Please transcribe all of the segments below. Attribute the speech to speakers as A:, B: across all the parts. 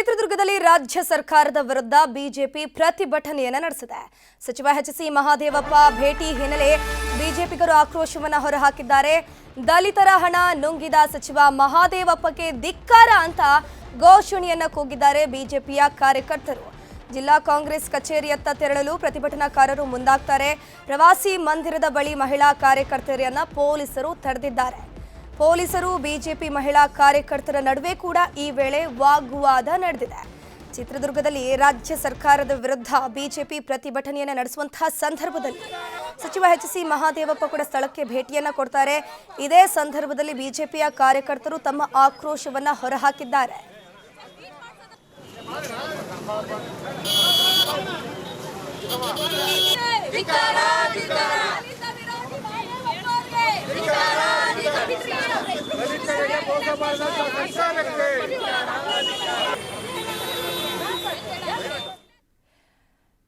A: ಚಿತ್ರದುರ್ಗದಲ್ಲಿ ರಾಜ್ಯ ಸರ್ಕಾರದ ವಿರುದ್ಧ ಬಿಜೆಪಿ ಪ್ರತಿಭಟನೆಯನ್ನು ನಡೆಸಿದೆ. ಸಚಿವ ಎಚ್.ಸಿ. ಮಹದೇವಪ್ಪ ಭೇಟಿ ಹಿನ್ನೆಲೆ ಬಿಜೆಪಿಗರು ಆಕ್ರೋಶವನ್ನು ಹೊರಹಾಕಿದ್ದಾರೆ. ದಲಿತರ ಹಣ ನುಂಗಿದ ಸಚಿವ ಮಹದೇವಪ್ಪಗೆ ಧಿಕ್ಕಾರ ಅಂತ ಘೋಷಣೆಯನ್ನು ಕೂಗಿದ್ದಾರೆ ಬಿಜೆಪಿಯ ಕಾರ್ಯಕರ್ತರು. ಜಿಲ್ಲಾ ಕಾಂಗ್ರೆಸ್ ಕಚೇರಿಯತ್ತ ತೆರಳಲು ಪ್ರತಿಭಟನಾಕಾರರು ಮುಂದಾಗ್ತಾರೆ. ಪ್ರವಾಸಿ ಮಂದಿರದ ಬಳಿ ಮಹಿಳಾ ಕಾರ್ಯಕರ್ತರನ್ನ ಪೊಲೀಸರು ತಡೆದಿದ್ದಾರೆ. ಪೊಲೀಸರು ಬಿಜೆಪಿ ಮಹಿಳಾ ಕಾರ್ಯಕರ್ತರ ನಡುವೆ ಕೂಡ ಈ ವೇಳೆ ವಾಗ್ವಾದ ನಡೆದಿದೆ. ಚಿತ್ರದುರ್ಗದಲ್ಲಿ ರಾಜ್ಯ ಸರ್ಕಾರದ ವಿರುದ್ಧ ಬಿಜೆಪಿ ಪ್ರತಿಭಟನೆಯನ್ನು ನಡೆಸುವಂತಹ ಸಂದರ್ಭದಲ್ಲಿ ಸಚಿವ ಎಚ್.ಸಿ. ಮಹದೇವಪ್ಪ ಕೂಡ ಸ್ಥಳಕ್ಕೆ ಭೇಟಿಯನ್ನ ಕೊಡ್ತಾರೆ. ಇದೇ ಸಂದರ್ಭದಲ್ಲಿ ಬಿಜೆಪಿಯ ಕಾರ್ಯಕರ್ತರು ತಮ್ಮ ಆಕ್ರೋಶವನ್ನ ಹೊರಹಾಕಿದ್ದಾರೆ.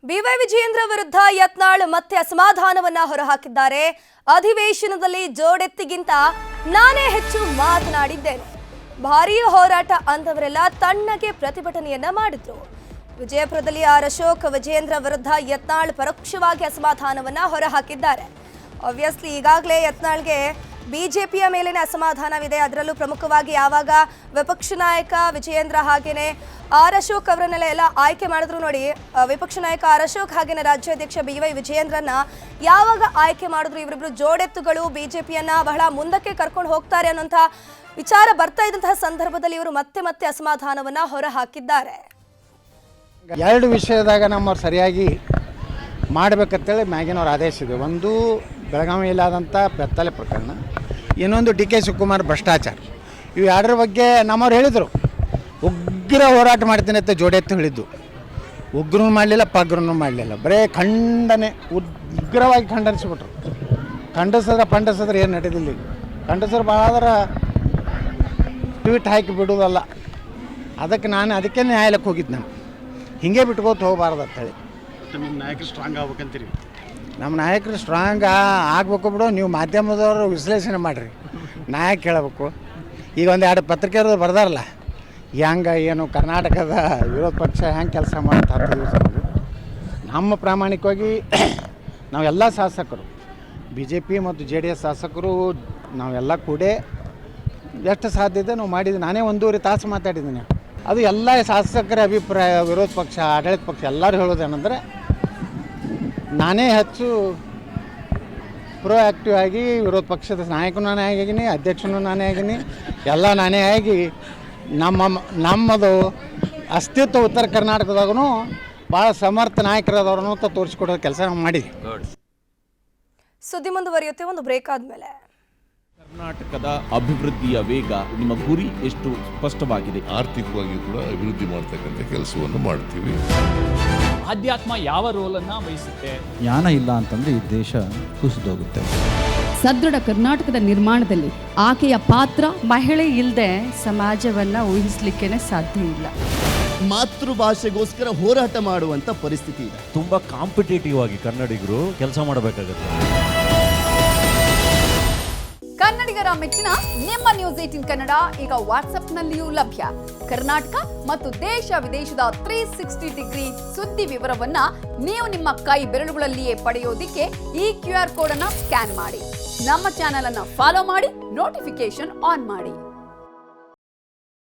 A: ಬಿವೈ ವಿಜಯೇಂದ್ರ ವಿರುದ್ಧ ಯತ್ನಾಳ್ ಮತ್ತೆ ಅಸಮಾಧಾನವನ್ನ ಹೊರಹಾಕಿದ್ದಾರೆ. ಅಧಿವೇಶನದಲ್ಲಿ ಜೋಡೆತ್ತಿಗಿಂತ ನಾನೇ ಹೆಚ್ಚು ಮಾತನಾಡಿದ್ದೇನೆ, ಭಾರೀ ಹೋರಾಟ ಅಂದವರೆಲ್ಲ ತಣ್ಣಗೆ ಪ್ರತಿಭಟನೆಯನ್ನ ಮಾಡಿದ್ರು. ವಿಜಯಪುರದಲ್ಲಿ ಅಶೋಕ್ ವಿಜಯೇಂದ್ರ ವಿರುದ್ಧ ಯತ್ನಾಳ್ ಪರೋಕ್ಷವಾಗಿ ಅಸಮಾಧಾನವನ್ನ ಹೊರಹಾಕಿದ್ದಾರೆ. ಆಬ್ವಿಯಸ್ಲಿ ಈಗಾಗಲೇ ಯತ್ನಾಳ್ಗೆ ಬಿಜೆಪಿಯ ಮೇಲಿನ ಅಸಮಾಧಾನವಿದೆ. ಅದರಲ್ಲೂ ಪ್ರಮುಖವಾಗಿ ಯಾವಾಗ ವಿಪಕ್ಷ ನಾಯಕ ವಿಜಯೇಂದ್ರ ಹಾಗೇನೆ ಅಶೋಕ್ ಅವರನ್ನೆಲ್ಲ ಆಯ್ಕೆ ಮಾಡಿದ್ರು ನೋಡಿ. ವಿಪಕ್ಷ ನಾಯಕ ಅಶೋಕ್ ಹಾಗೇನೆ ರಾಜ್ಯಾಧ್ಯಕ್ಷ ಬಿವೈ ವಿಜಯೇಂದ್ರನ್ನ ಯಾವಾಗ ಆಯ್ಕೆ ಮಾಡಿದ್ರು, ಇವರಿಬ್ರು ಜೋಡೆತ್ತುಗಳು ಬಿಜೆಪಿಯನ್ನ ಬಹಳ ಮುಂದಕ್ಕೆ ಕರ್ಕೊಂಡು ಹೋಗ್ತಾರೆ ಅನ್ನೋಂಥ ವಿಚಾರ ಬರ್ತಾ ಇದ್ದಂತಹ ಸಂದರ್ಭದಲ್ಲಿ ಇವರು ಮತ್ತೆ ಮತ್ತೆ ಅಸಮಾಧಾನವನ್ನ ಹೊರ ಹಾಕಿದ್ದಾರೆ.
B: ಎರಡು ವಿಷಯದಾಗ ನಮ್ಮವ್ರು ಸರಿಯಾಗಿ ಮಾಡಬೇಕಂತೇಳಿ ಮ್ಯಾಗಿನವ್ರ ಆದೇಶ ಇದೆ. ಒಂದು ಬೆಳಗಾವಿಯಲ್ಲಾದಂಥ ಬೆತ್ತಲೆ ಪ್ರಕರಣ, ಇನ್ನೊಂದು ಡಿ ಕೆ ಶಿವಕುಮಾರ್ ಭ್ರಷ್ಟಾಚಾರ. ಇವು ಎರಡರ ಬಗ್ಗೆ ನಮ್ಮವ್ರು ಹೇಳಿದರು, ಉಗ್ರ ಹೋರಾಟ ಮಾಡ್ತೀನಿ ಅಂತ ಜೋಡೆತ್ತು ಹೇಳಿದ್ದು. ಉಗ್ರನೂ ಮಾಡಲಿಲ್ಲ, ಪಗ್ರನೂ ಮಾಡಲಿಲ್ಲ, ಬರೀ ಖಂಡನೆ, ಉಗ್ರವಾಗಿ ಖಂಡನಿಸ್ಬಿಟ್ರು. ಖಂಡಿಸಿದ್ರೆ ಏನು ನಡೆದಿಲ್ಲ. ಖಂಡಿಸಿದ್ರೆ ಭಾಳ ಆದ್ರೆ ಟ್ವೀಟ್ ಹಾಕಿ ಬಿಡೋದಲ್ಲ. ಅದಕ್ಕೆ ನ್ಯಾಯಾಲಯಕ್ಕೆ ಹೋಗಿದ್ದು ನಾನು. ಹಿಂಗೆ ಬಿಟ್ಕೋತ ಹೋಗಬಾರ್ದು ಅಂತೇಳಿ.
C: ನಿಮ್ಮ ನಾಯಕರು ಸ್ಟ್ರಾಂಗ್ ಆಗ್ಬೇಕಂತೀರಿ?
B: ನಮ್ಮ ನಾಯಕರು ಸ್ಟ್ರಾಂಗ್ ಆಗಬೇಕು ಬಿಡು. ನೀವು ಮಾಧ್ಯಮದವರು ವಿಶ್ಲೇಷಣೆ ಮಾಡಿರಿ, ನಾಯಕ ಹೇಳಬೇಕು. ಈಗ ಒಂದೆರಡು ಪತ್ರಿಕೆಯವರು ಬರ್ದಾರಲ್ಲ, ಹೆಂಗೆ ಏನು ಕರ್ನಾಟಕದ ವಿರೋಧ ಪಕ್ಷ ಹೆಂಗೆ ಕೆಲಸ ಮಾಡ್ತಾರೆ 10 ದಿವಸ. ನಮ್ಮ ಪ್ರಾಮಾಣಿಕವಾಗಿ ನಾವೆಲ್ಲ ಶಾಸಕರು, BJP ಮತ್ತು JDS ಶಾಸಕರು ನಾವೆಲ್ಲ ಕೂಡೇ ಎಷ್ಟು ಸಾಧ್ಯ ಇದೆ ನಾವು ಮಾಡಿದ್ವಿ. ನಾನೇ 1.5 ತಾಸು ಮಾತಾಡಿದ್ದೀನಿ. ಅದು ಎಲ್ಲ ಶಾಸಕರ ಅಭಿಪ್ರಾಯ. ವಿರೋಧ ಪಕ್ಷ, ಆಡಳಿತ ಪಕ್ಷ ಎಲ್ಲರೂ ಹೇಳೋದೇನೆಂದರೆ, ನಾನೇ ಹೆಚ್ಚು ಪ್ರೊಆಕ್ಟಿವ್ ಆಗಿ ವಿರೋಧ ಪಕ್ಷದ ನಾಯಕನೂ ನಾನೇ ಆಗಿದ್ದೀನಿ, ಅಧ್ಯಕ್ಷನೂ ನಾನೇ ಆಗಿದ್ದೀನಿ, ಎಲ್ಲ ನಾನೇ ಆಗಿ ನಮ್ಮದು ಅಸ್ತಿತ್ವ ಉತ್ತರ ಕರ್ನಾಟಕದಾಗೂ ಭಾಳ ಸಮರ್ಥ ನಾಯಕರಾದವ್ರನ್ನು ಅಂತ ತೋರಿಸ್ಕೊಡೋ ಕೆಲಸ ನಾವು ಮಾಡಿದ್ವಿ.
A: ಸುದ್ದಿ ಮುಂದುವರಿಯುತ್ತೆ ಒಂದು ಬ್ರೇಕ್ ಆದಮೇಲೆ.
D: ಕರ್ನಾಟಕದ ಅಭಿವೃದ್ಧಿಯ ವೇಗ, ನಿಮ್ಮ ಗುರಿ ಎಷ್ಟು ಸ್ಪಷ್ಟವಾಗಿದೆ?
E: ಆರ್ಥಿಕವಾಗಿ ಕೂಡ ಅಭಿವೃದ್ಧಿ ಮಾಡ್ತಕ್ಕಂಥ ಕೆಲಸವನ್ನು ಮಾಡ್ತೀವಿ.
F: ಆಧ್ಯಾತ್ಮ ಯಾವ ರೋಲನ್ನ ವಹಿಸುತ್ತೆ?
G: ಜ್ಞಾನ ಇಲ್ಲ ಅಂತಂದ್ರೆ ಈ ದೇಶ ಕುಸಿದೋಗುತ್ತೆ.
H: ಸದೃಢ ಕರ್ನಾಟಕದ ನಿರ್ಮಾಣದಲ್ಲಿ ಆಕೆಯ ಪಾತ್ರ ಮಹಿಳೆ ಇಲ್ಲದೆ ಸಮಾಜವನ್ನ ಊಹಿಸಲಿಕ್ಕೆ ಸಾಧ್ಯ ಇಲ್ಲ.
I: ಮಾತೃಭಾಷೆಗೋಸ್ಕರ ಹೋರಾಟ ಮಾಡುವಂತ ಪರಿಸ್ಥಿತಿ ಇದೆ.
J: ತುಂಬಾ ಕಾಂಪಿಟೇಟಿವ್ ಆಗಿ ಕನ್ನಡಿಗರು ಕೆಲಸ ಮಾಡಬೇಕಾಗುತ್ತೆ.
H: ಕನ್ನಡಿಗರ ಮೆಚ್ಚಿನ ನಿಮ್ಮ ನ್ಯೂಸ್ 18 ಕನ್ನಡ ಈಗ ವಾಟ್ಸ್ಆಪ್ನಲ್ಲಿಯೂ ಲಭ್ಯ. ಕರ್ನಾಟಕ ಮತ್ತು ದೇಶ ವಿದೇಶದ 360 ಡಿಗ್ರಿ ಸುದ್ದಿ ವಿವರವನ್ನ ನೀವು ನಿಮ್ಮ ಕೈ ಬೆರಳುಗಳಲ್ಲಿಯೇ ಪಡೆಯೋದಿಕ್ಕೆ ಈ QR ಕೋಡ್ ಅನ್ನ ಸ್ಕ್ಯಾನ್ ಮಾಡಿ. ನಮ್ಮ ಚಾನೆಲ್ ಅನ್ನ ಫಾಲೋ ಮಾಡಿ, ನೋಟಿಫಿಕೇಶನ್ ಆನ್ ಮಾಡಿ.